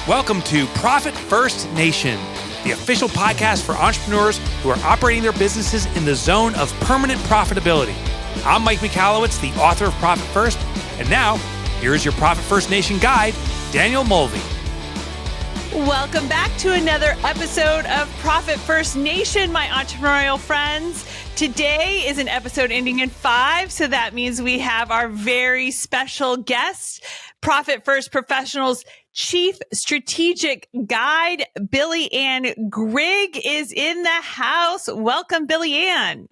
Welcome to Profit First Nation, the official podcast for entrepreneurs who are operating their businesses in the zone of permanent profitability. I'm Mike Michalowicz, the author of Profit First, and now here's your Profit First Nation guide, Danielle Mulvey. Welcome back to another episode of Profit First Nation, my entrepreneurial friends. Today is an episode ending in 5, so that means we have our very special guest, Profit First Professionals Chief Strategic Guide, Billie Anne Grigg, is in the house. Welcome, Billie Anne.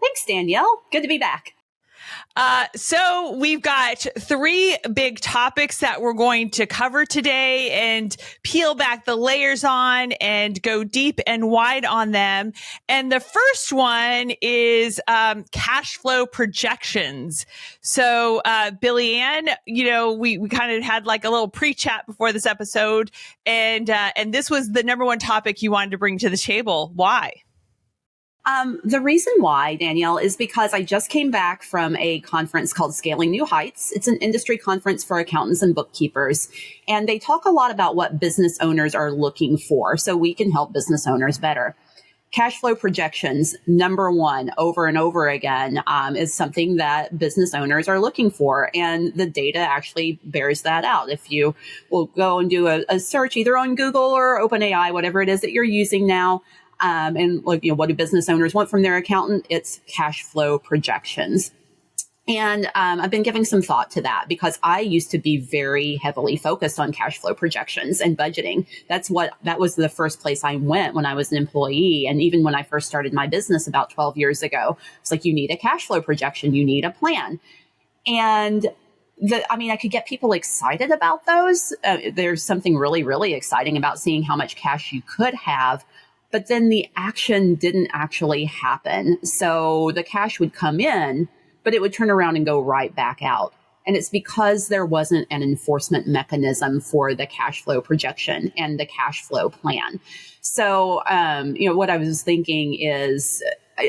Thanks, Danielle. Good to be back. So we've got 3 big topics that we're going to cover today and peel back the layers on and go deep and wide on them. And the first one is cash flow projections. So Billie Anne, we kind of had like a little pre-chat before this episode, and this was the number one topic you wanted to bring to the table. Why? The reason why, Danielle, is because I just came back from a conference called Scaling New Heights. It's an industry conference for accountants and bookkeepers, and they talk a lot about what business owners are looking for so we can help business owners better. Cash flow projections, number one, over and over again, is something that business owners are looking for. And the data actually bears that out. If you will go and do a search either on Google or OpenAI, whatever it is that you're using now, and what do business owners want from their accountant? It's cash flow projections. And I've been giving some thought to that because I used to be very heavily focused on cash flow projections and budgeting. That was the first place I went when I was an employee. And even when I first started my business about 12 years ago, it's like, you need a cash flow projection, you need a plan. And I could get people excited about those. There's something really, really exciting about seeing how much cash you could have. But then the action didn't actually happen. So the cash would come in, but it would turn around and go right back out. And it's because there wasn't an enforcement mechanism for the cash flow projection and the cash flow plan. So, what I was thinking is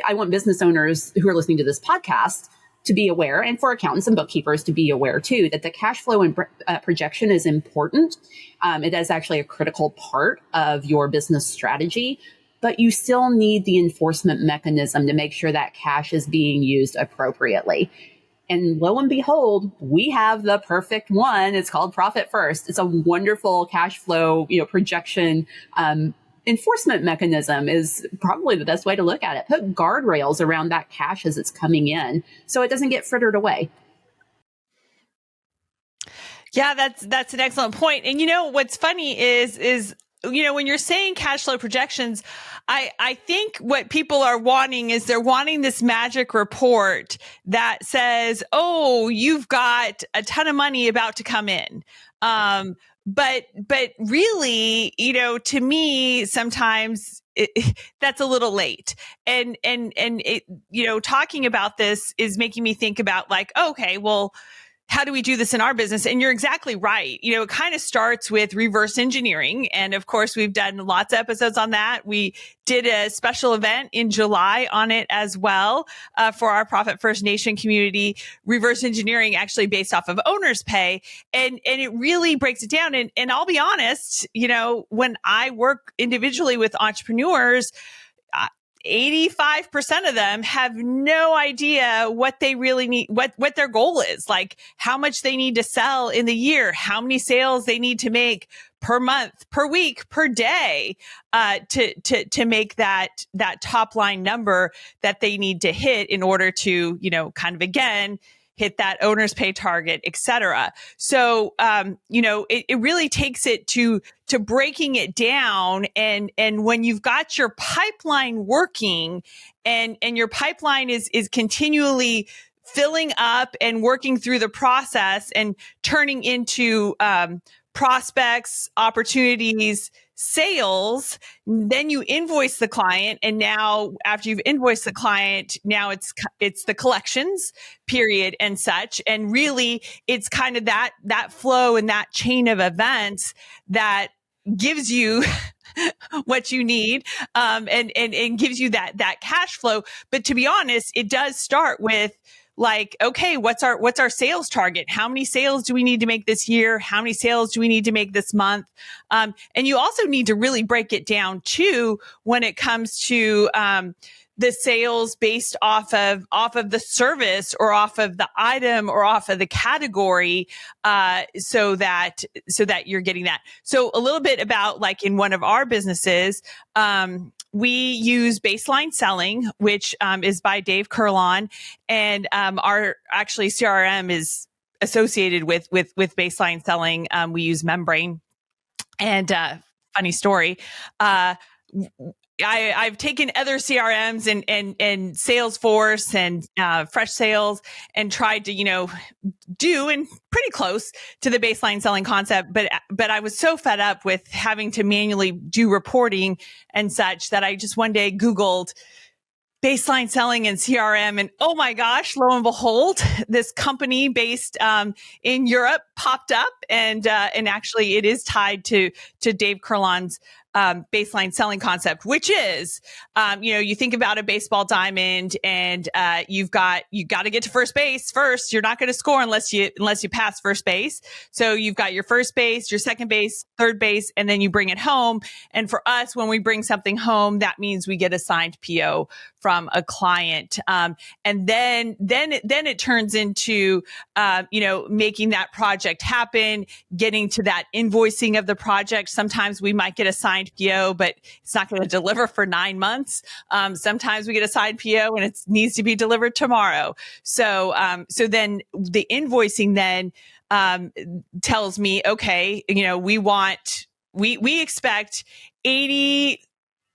I want business owners who are listening to this podcast to be aware, and for accountants and bookkeepers to be aware too, that the cash flow and projection is important. It is actually a critical part of your business strategy, but you still need the enforcement mechanism to make sure that cash is being used appropriately. And lo and behold, we have the perfect one. It's called Profit First. It's a wonderful cash flow, projection, enforcement mechanism is probably the best way to look at it. Put guardrails around that cash as it's coming in so it doesn't get frittered away. Yeah, that's an excellent point. And what's funny is when you're saying cash flow projections, I think what people are wanting is they're wanting this magic report that says, oh, you've got a ton of money about to come in. But really, to me, sometimes that's a little late. And it, talking about this is making me think about like, okay, well, how do we do this in our business? And you're exactly right. It kind of starts with reverse engineering. And of course, we've done lots of episodes on that. We did a special event in July on it as well for our Profit First Nation community, reverse engineering actually based off of owner's pay. And it really breaks it down. And I'll be honest, when I work individually with entrepreneurs, 85% of them have no idea what they really need, what their goal is, like how much they need to sell in the year, how many sales they need to make per month, per week, per day, to make that top line number that they need to hit in order to, kind of again, hit that owner's pay target, et cetera. So, it really takes it to breaking it down. And when you've got your pipeline working and your pipeline is continually filling up and working through the process and turning into, prospects, opportunities, sales, then you invoice the client. And now after you've invoiced the client, now it's the collections period and such. And really it's kind of that flow and that chain of events that gives you what you need, and gives you that cash flow. But to be honest, it does start with like, okay, what's our sales target? How many sales do we need to make this year? How many sales do we need to make this month? And you also need to really break it down too when it comes to, the sales based off of the service or off of the item or off of the category, so that you're getting that. So a little bit about, like, in one of our businesses, we use baseline selling, which is by Dave Kurlan, and our actually CRM is associated with baseline selling. We use Membrane, and funny story. I've taken other CRMs and Salesforce and Fresh Sales and tried to, do and pretty close to the baseline selling concept. But I was so fed up with having to manually do reporting and such that I just one day Googled baseline selling and CRM, and oh my gosh, lo and behold, this company based in Europe popped up, and actually it is tied to Dave Kurlan's baseline selling concept, which is, you think about a baseball diamond, and you got to get to first base first. You're not going to score unless you pass first base. So you've got your first base, your second base, third base, and then you bring it home. And for us, when we bring something home, that means we get a signed PO from a client. And then it turns into, making that project happen, getting to that invoicing of the project. Sometimes we might get a signed PO, but it's not going to deliver for 9 months. Sometimes we get a signed PO and it needs to be delivered tomorrow. So then the invoicing then, tells me, okay, we expect 80,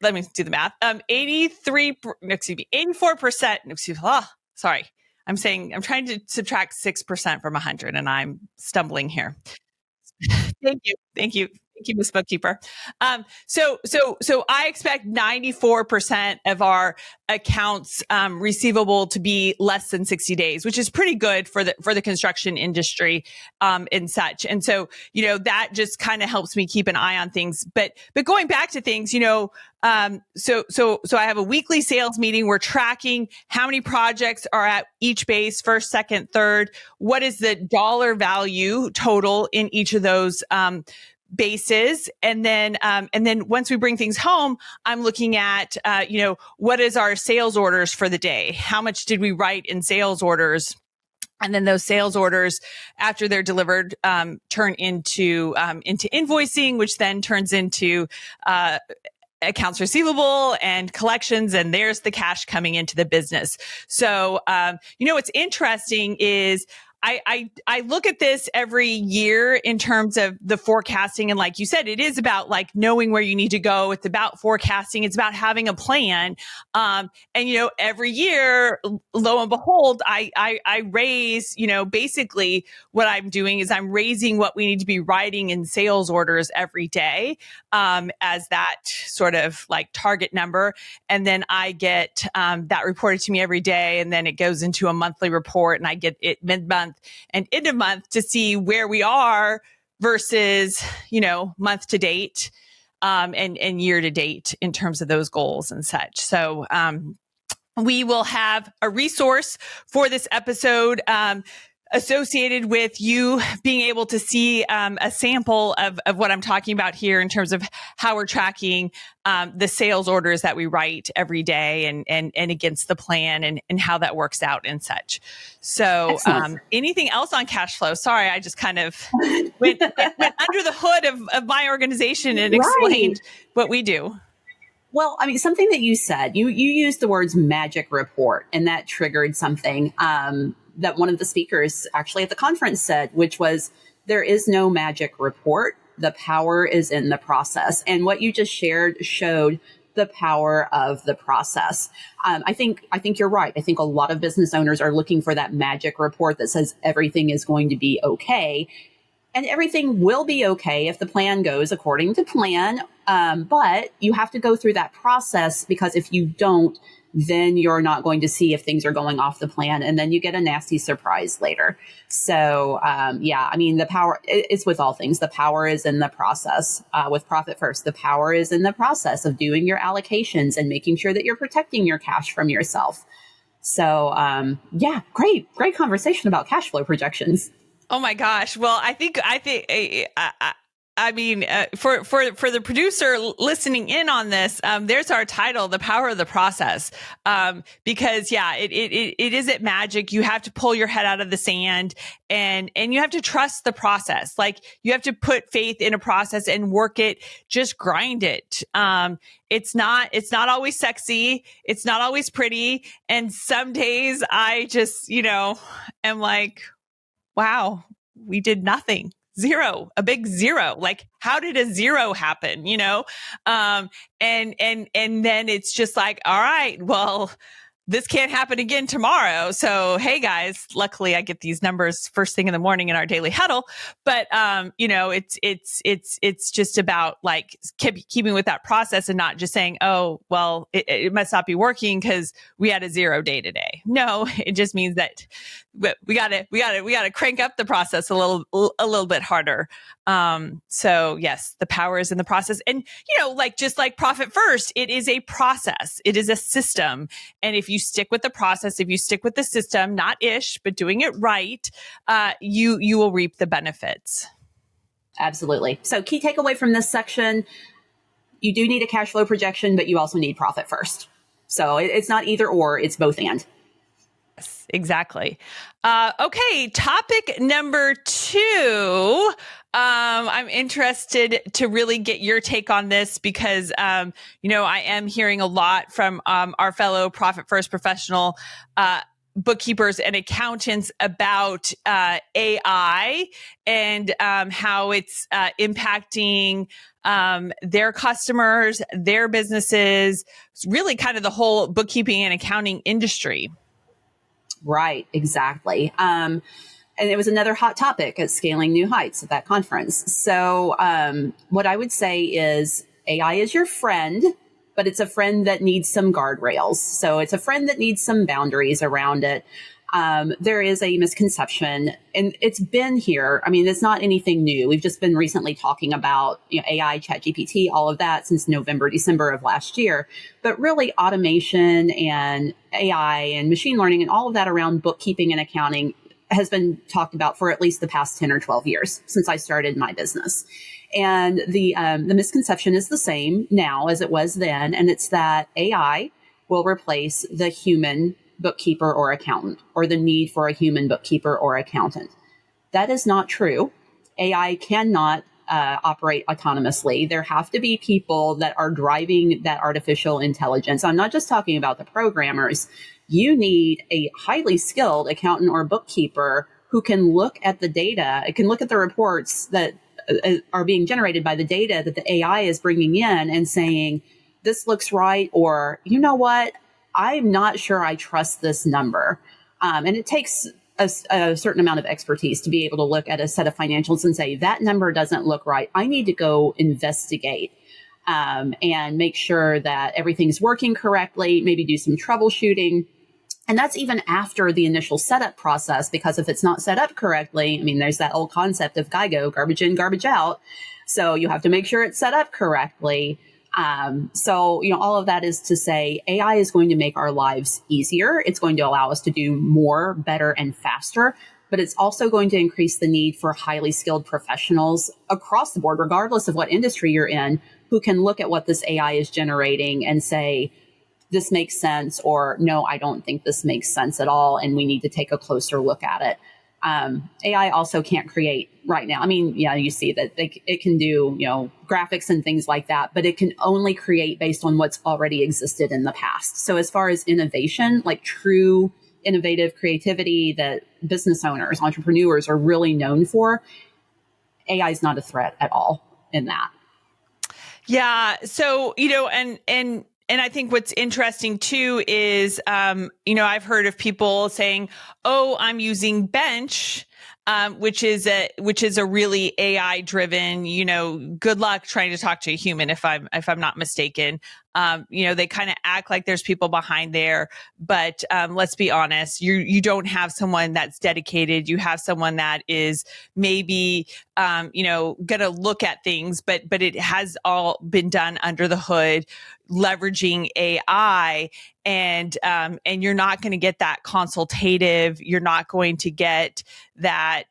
let me do the math. 84%. Sorry. I'm trying to subtract 6% from 100, and I'm stumbling here. Thank you, Ms. Bookkeeper. So I expect 94% of our accounts receivable to be less than 60 days, which is pretty good for the construction industry and such. And so, that just kind of helps me keep an eye on things. But going back to things, so I have a weekly sales meeting. We're tracking how many projects are at each base, first, second, third. What is the dollar value total in each of those bases? And then once we bring things home, I'm looking at, what is our sales orders for the day? How much did we write in sales orders? And then those sales orders, after they're delivered, turn into invoicing, which then turns into, accounts receivable and collections, and there's the cash coming into the business. So, what's interesting is I look at this every year in terms of the forecasting. And like you said, it is about like knowing where you need to go. It's about forecasting. It's about having a plan. And every year, lo and behold, I raise, basically what I'm doing is I'm raising what we need to be writing in sales orders every day, as that sort of like target number. And then I get, that reported to me every day. And then it goes into a monthly report, and I get it mid-month and end of month to see where we are versus, month to date, and year to date in terms of those goals and such. So, we will have a resource for this episode, associated with you being able to see a sample of what I'm talking about here in terms of how we're tracking the sales orders that we write every day and against the plan and how that works out and such. So anything else on cash flow? Sorry, I just kind of went under the hood of my organization and explained what we do. Well, I mean, something that you said, you used the words magic report, and that triggered something that one of the speakers actually at the conference said, which was, there is no magic report. The power is in the process. And what you just shared showed the power of the process. I think you're right. I think a lot of business owners are looking for that magic report that says everything is going to be okay. And everything will be okay if the plan goes according to plan. But you have to go through that process, because if you don't, then you're not going to see if things are going off the plan. And then you get a nasty surprise later. So, the power, it's with all things. The power is in the process. With Profit First, the power is in the process of doing your allocations and making sure that you're protecting your cash from yourself. So, yeah, great conversation about cash flow projections. Oh my gosh. Well, I mean, for the producer listening in on this, there's our title, The Power of the Process. Because yeah, it isn't magic. You have to pull your head out of the sand and you have to trust the process. Like you have to put faith in a process and work it, just grind it. It's not always sexy. It's not always pretty. And some days I just, am like, wow, we did nothing. Zero, a big zero. Like, how did a zero happen? And then it's just like, all right, well, this can't happen again tomorrow. So, hey guys, luckily I get these numbers first thing in the morning in our daily huddle. But, it's just about like keeping with that process and not just saying, oh, well, it must not be working because we had a zero day today. No, it just means that we got to crank up the process a little bit harder. So yes, the power is in the process. And, just like Profit First, it is a process. It is a system. And if you stick with the process, if you stick with the system, not ish, but doing it right, you will reap the benefits. Absolutely. So key takeaway from this section, you do need a cash flow projection, but you also need Profit First. So it's not either or, it's both and. Yes, exactly. Okay, topic number 2. I'm interested to really get your take on this because, I am hearing a lot from our fellow Profit First professional bookkeepers and accountants about AI and how it's impacting their customers, their businesses, really kind of the whole bookkeeping and accounting industry. Right, exactly. And it was another hot topic at Scaling New Heights at that conference. So what I would say is AI is your friend, but it's a friend that needs some guardrails. So it's a friend that needs some boundaries around it. There is a misconception, and it's been here. I mean, it's not anything new. We've just been recently talking about AI, ChatGPT, all of that since November, December of last year. But really, automation and AI and machine learning and all of that around bookkeeping and accounting has been talked about for at least the past 10 or 12 years since I started my business. And the misconception is the same now as it was then, and it's that AI will replace the human bookkeeper or accountant, or the need for a human bookkeeper or accountant. That is not true. AI cannot operate autonomously. There have to be people that are driving that artificial intelligence. I'm not just talking about the programmers. You need a highly skilled accountant or bookkeeper who can look at the data, it can look at the reports that are being generated by the data that the AI is bringing in and saying, this looks right, or, you know what, I'm not sure I trust this number. And it takes a certain amount of expertise to be able to look at a set of financials and say, that number doesn't look right. I need to go investigate and make sure that everything's working correctly, maybe do some troubleshooting. And that's even after the initial setup process, because if it's not set up correctly, I mean, there's that old concept of GIGO, garbage in, garbage out. So you have to make sure it's set up correctly. So, all of that is to say AI is going to make our lives easier. It's going to allow us to do more, better, and faster. But it's also going to increase the need for highly skilled professionals across the board, regardless of what industry you're in, who can look at what this AI is generating and say, this makes sense, or no, I don't think this makes sense at all, and we need to take a closer look at it. AI also can't create right now. I mean, yeah, you see that it can do, graphics and things like that, but it can only create based on what's already existed in the past. So as far as innovation, like true innovative creativity that business owners, entrepreneurs are really known for, AI is not a threat at all in that. Yeah. So, and I think what's interesting too is, I've heard of people saying, "Oh, I'm using Bench," which is a really AI driven. Good luck trying to talk to a human if I'm not mistaken. They kind of act like there's people behind there, but let's be honest, you don't have someone that's dedicated. You have someone that is maybe going to look at things, but it has all been done under the hood, leveraging AI, and you're not going to get that consultative. You're not going to get that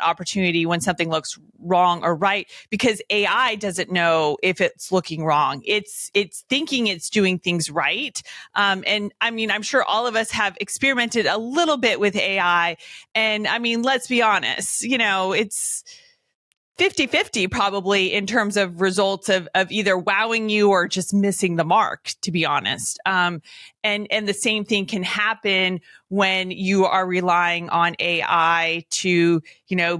opportunity when something looks wrong or right, because AI doesn't know if it's looking wrong. It's thinking it's doing things right. And I mean, I'm sure all of us have experimented a little bit with AI. And I mean, let's be honest, it's 50-50 probably in terms of results of either wowing you or just missing the mark, to be honest. And the same thing can happen when you are relying on AI to,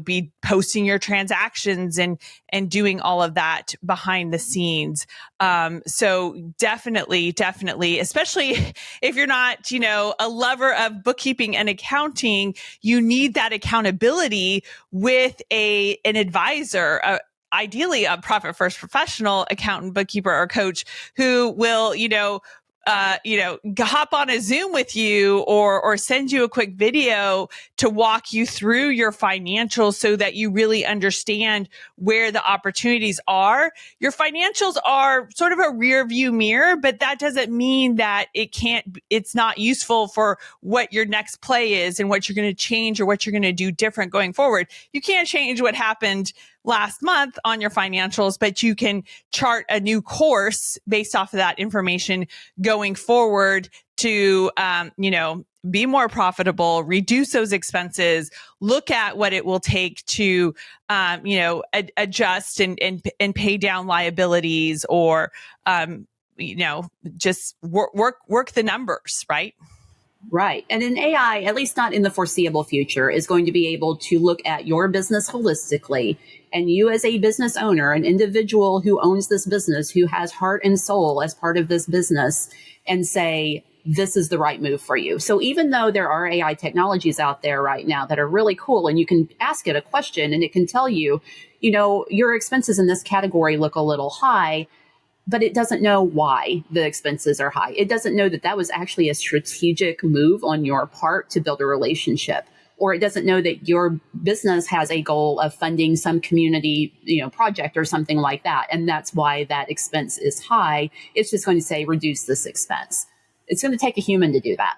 be posting your transactions and doing all of that behind the scenes. So definitely, especially if you're not, a lover of bookkeeping and accounting, you need that accountability with an advisor, ideally a profit first professional accountant, bookkeeper, or coach who will, hop on a Zoom with you or send you a quick video to walk you through your financials so that you really understand where the opportunities are. Your financials are sort of a rear view mirror, but that doesn't mean that it's not useful for what your next play is and what you're going to change or what you're going to do different going forward. You can't change what happened last month on your financials, but you can chart a new course based off of that information going forward to, be more profitable, reduce those expenses, look at what it will take to, adjust and pay down liabilities, or, just work the numbers, right? Right. And an AI, at least not in the foreseeable future, is going to be able to look at your business holistically. And you as a business owner, an individual who owns this business, who has heart and soul as part of this business, and say, this is the right move for you. So even though there are AI technologies out there right now that are really cool, and you can ask it a question and it can tell you, your expenses in this category look a little high, but it doesn't know why the expenses are high. It doesn't know that was actually a strategic move on your part to build a relationship. Or it doesn't know that your business has a goal of funding some community, project or something like that. And that's why that expense is high. It's just going to say, reduce this expense. It's going to take a human to do that.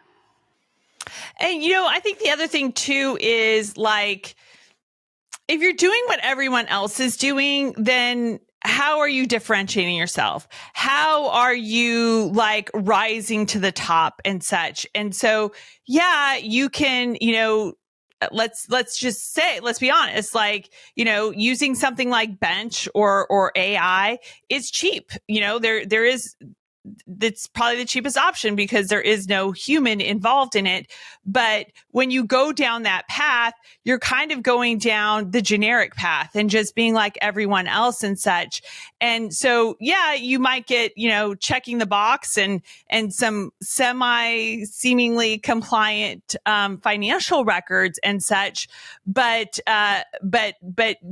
And, I think the other thing too is like, if you're doing what everyone else is doing, then how are you differentiating yourself? How are you like rising to the top and such? And so, yeah, you can, let's be honest, like, using something like Bench or AI is cheap. That's probably the cheapest option because there is no human involved in it. But when you go down that path, you're kind of going down the generic path and just being like everyone else and such. And so, yeah, you might get, checking the box and some seemingly compliant, financial records and such. But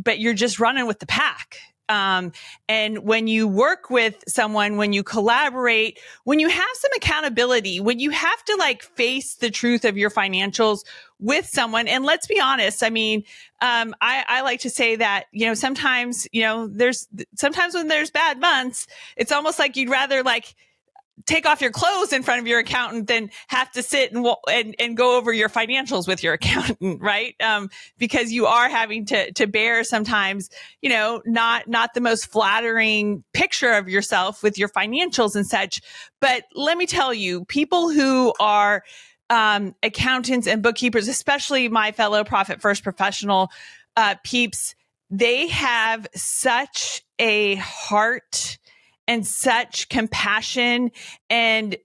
you're just running with the pack. And when you work with someone, when you collaborate, when you have some accountability, when you have to like face the truth of your financials with someone, and let's be honest, I mean, I like to say that, sometimes, sometimes when there's bad months, it's almost like you'd rather like take off your clothes in front of your accountant than have to sit and go over your financials with your accountant, right? Because you are having to bear sometimes, not the most flattering picture of yourself with your financials and such. But let me tell you, people who are accountants and bookkeepers, especially my fellow Profit First professional peeps, they have such a heart and such compassion and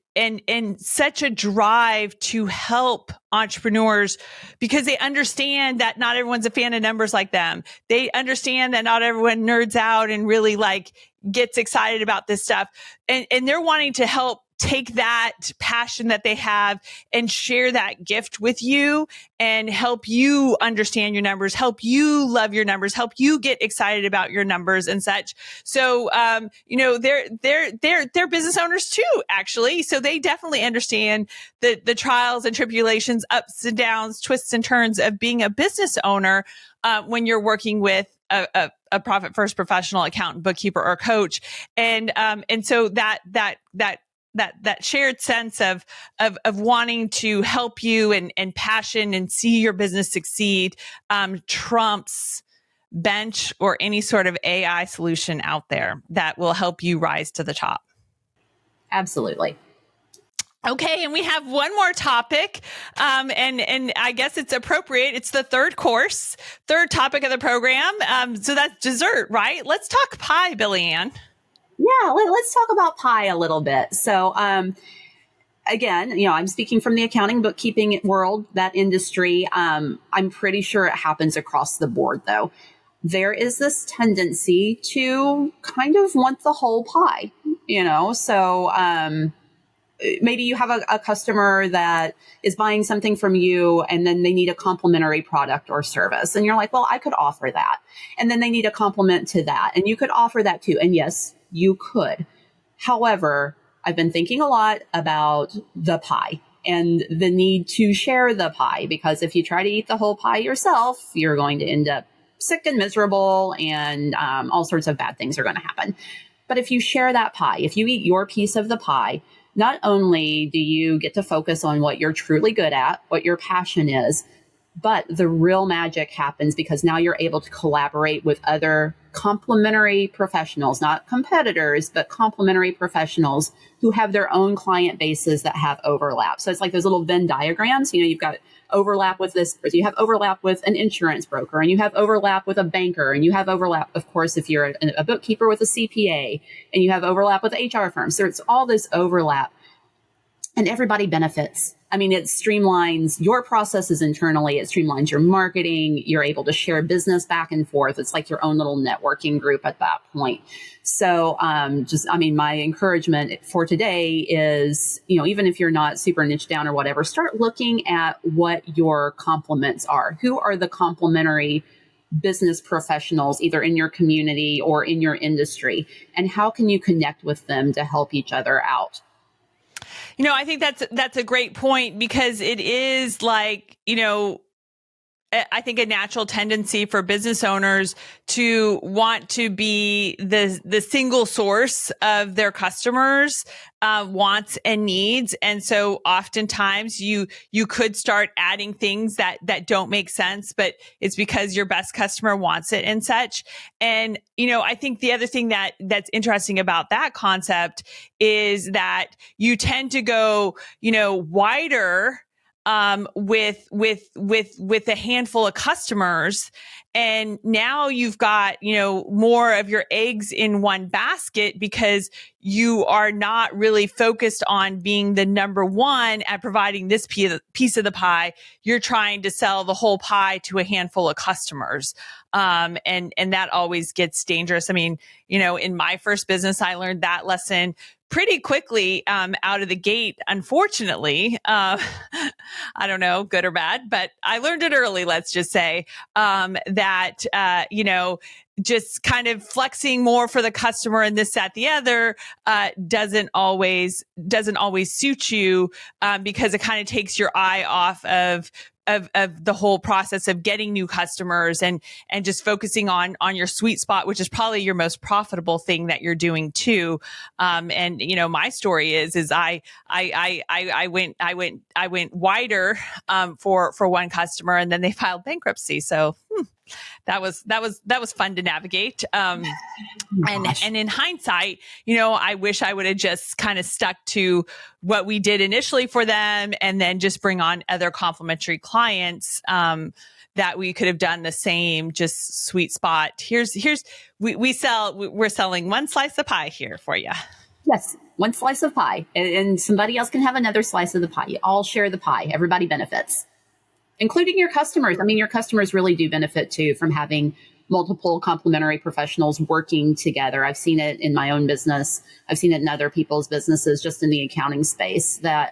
such a drive to help entrepreneurs because they understand that not everyone's a fan of numbers like them. They understand that not everyone nerds out and really like gets excited about this stuff. And they're wanting to help take that passion that they have and share that gift with you and help you understand your numbers, help you love your numbers, help you get excited about your numbers and such. So, they're business owners too, actually. So they definitely understand the trials and tribulations, ups and downs, twists and turns of being a business owner, when you're working with a profit first professional accountant, bookkeeper, or coach. And so that shared sense of wanting to help you and passion and see your business succeed, trumps bench or any sort of AI solution out there that will help you rise to the top. Absolutely. Okay, and we have one more topic, and I guess it's appropriate. It's the third topic of the program. So that's dessert, right? Let's talk pie, Billie Anne. Yeah, let's talk about pie a little bit. So, again, I'm speaking from the accounting bookkeeping world, that industry. I'm pretty sure it happens across the board, though. There is this tendency to kind of want the whole pie, so maybe you have a customer that is buying something from you and then they need a complementary product or service. And you're like, well, I could offer that. And then they need a complement to that. And you could offer that too. And yes, you could. However, I've been thinking a lot about the pie and the need to share the pie, because if you try to eat the whole pie yourself, you're going to end up sick and miserable, and all sorts of bad things are going to happen. But if you share that pie, if you eat your piece of the pie, not only do you get to focus on what you're truly good at, what your passion is, but the real magic happens because now you're able to collaborate with other complementary professionals, not competitors, but complementary professionals who have their own client bases that have overlap. So it's like those little Venn diagrams. You've got overlap with this, you have overlap with an insurance broker, and you have overlap with a banker, and you have overlap, of course, if you're a bookkeeper, with a CPA, and you have overlap with HR firms. So it's all this overlap, and everybody benefits. I mean, it streamlines your processes internally. It streamlines your marketing. You're able to share business back and forth. It's like your own little networking group at that point. So my encouragement for today is, even if you're not super niche down or whatever, start looking at what your complements are. Who are the complementary business professionals, either in your community or in your industry? And how can you connect with them to help each other out? I think that's a great point, because it is like, I think a natural tendency for business owners to want to be the single source of their customers' wants and needs. And so oftentimes you could start adding things that don't make sense, but it's because your best customer wants it and such. And, I think the other thing that's interesting about that concept is that you tend to go, wider with a handful of customers. And now you've got, more of your eggs in one basket, because you are not really focused on being the number one at providing this piece of the pie. You're trying to sell the whole pie to a handful of customers. And that always gets dangerous. I mean, in my first business, I learned that lesson pretty quickly, out of the gate, unfortunately. I don't know, good or bad, but I learned it early, let's just say, that, just kind of flexing more for the customer and this, that, the other, doesn't always suit you, because it kind of takes your eye off of the whole process of getting new customers and just focusing on your sweet spot, which is probably your most profitable thing that you're doing too. And my story is I went wider, for one customer, and then they filed bankruptcy. So, that was fun to navigate. And in hindsight, I wish I would have just kind of stuck to what we did initially for them, and then just bring on other complementary clients, that we could have done the same, just sweet spot. We're selling one slice of pie here for you. Yes, one slice of pie, and somebody else can have another slice of the pie. You all share the pie. Everybody benefits, including your customers. I mean, your customers really do benefit too from having multiple complementary professionals working together. I've seen it in my own business. I've seen it in other people's businesses, just in the accounting space, that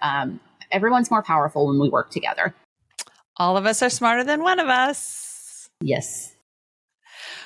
everyone's more powerful when we work together. All of us are smarter than one of us. Yes.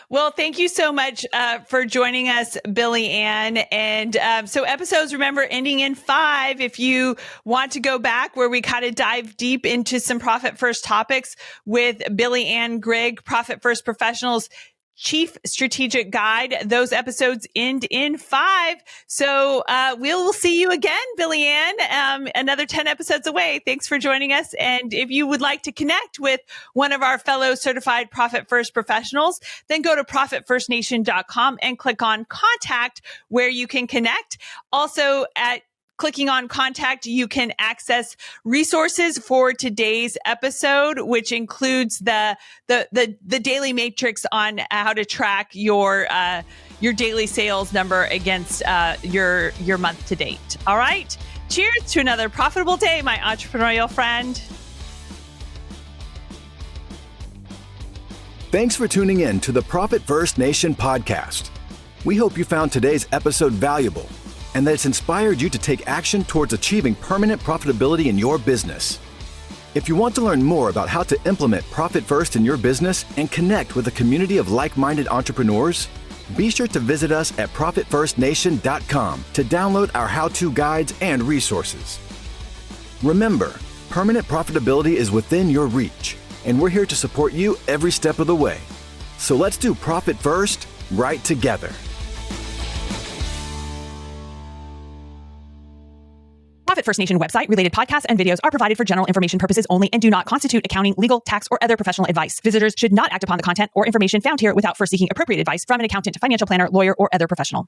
Well, thank you so much for joining us, Billie Anne. And so episodes, remember, ending in 5. If you want to go back where we kind of dive deep into some Profit First topics with Billie Anne Grigg, Profit First Professionals Chief Strategic Guide, those episodes end in 5. So we'll see you again, Billie Anne, another 10 episodes away. Thanks for joining us. And if you would like to connect with one of our fellow certified Profit First professionals, then go to profitfirstnation.com and click on Contact, where you can connect. Also, at clicking on Contact, you can access resources for today's episode, which includes the daily matrix on how to track your daily sales number against your month to date. All right. Cheers to another profitable day, my entrepreneurial friend. Thanks for tuning in to the Profit First Nation podcast. We hope you found today's episode valuable and that it's inspired you to take action towards achieving permanent profitability in your business. If you want to learn more about how to implement Profit First in your business and connect with a community of like-minded entrepreneurs, be sure to visit us at profitfirstnation.com to download our how-to guides and resources. Remember, permanent profitability is within your reach, and we're here to support you every step of the way. So let's do Profit First right together. Profit First Nation website, related podcasts, and videos are provided for general information purposes only and do not constitute accounting, legal, tax, or other professional advice. Visitors should not act upon the content or information found here without first seeking appropriate advice from an accountant, financial planner, lawyer, or other professional.